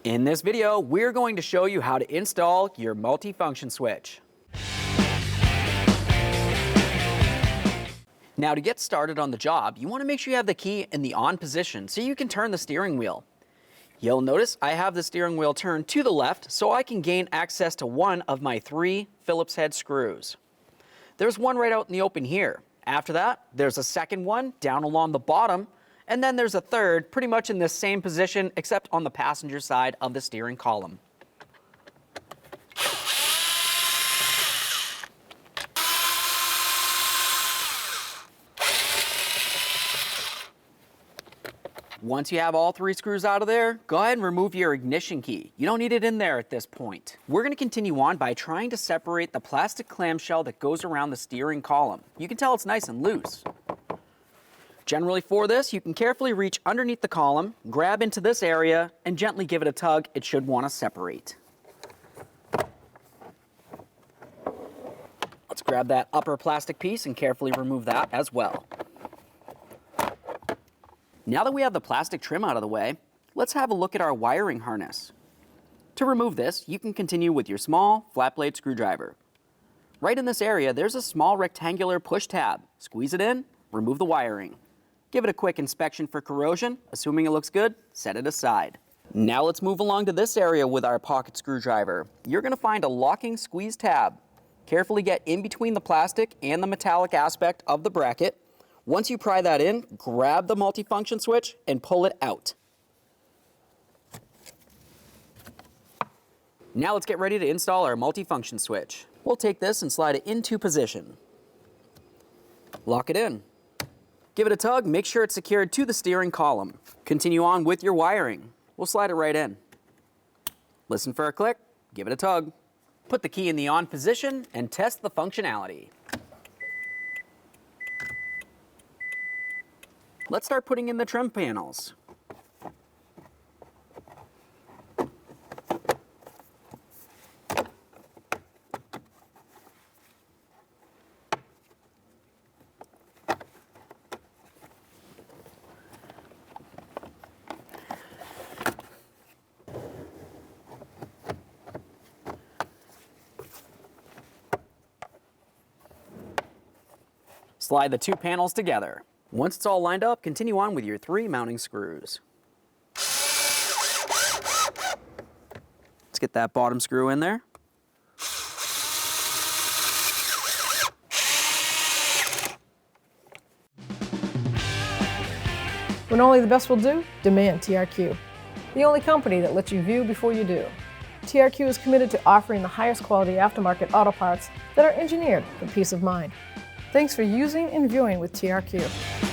In this video, we're going to show you how to install your multifunction switch. Now, to get started on the job, you want to make sure you have the key in the on position so you can turn the steering wheel. You'll notice I have the steering wheel turned to the left so I can gain access to one of my 3 Phillips head screws. There's one right out in the open here. After that, there's a second one down along the bottom, and then there's a third pretty much in the same position except on the passenger side of the steering column. Once you have all 3 screws out of there, go ahead and remove your ignition key. You don't need it in there at this point. We're going to continue on by trying to separate the plastic clamshell that goes around the steering column. You can tell it's nice and loose. Generally for this, you can carefully reach underneath the column, grab into this area, and gently give it a tug. It should want to separate. Let's grab that upper plastic piece and carefully remove that as well. Now that we have the plastic trim out of the way, let's have a look at our wiring harness. To remove this, you can continue with your small flat blade screwdriver. Right in this area, there's a small rectangular push tab. Squeeze it in, remove the wiring. Give it a quick inspection for corrosion. Assuming it looks good, set it aside. Now let's move along to this area with our pocket screwdriver. You're going to find a locking squeeze tab. Carefully get in between the plastic and the metallic aspect of the bracket. Once you pry that in, grab the multifunction switch and pull it out. Now let's get ready to install our multifunction switch. We'll take this and slide it into position. Lock it in. Give it a tug, make sure it's secured to the steering column. Continue on with your wiring. We'll slide it right in. Listen for a click, give it a tug. Put the key in the on position and test the functionality. Let's start putting in the trim panels. Slide the 2 panels together. Once it's all lined up, continue on with your 3 mounting screws. Let's get that bottom screw in there. When only the best will do, demand TRQ. The only company that lets you view before you do. TRQ is committed to offering the highest quality aftermarket auto parts that are engineered for peace of mind. Thanks for using and viewing with TRQ.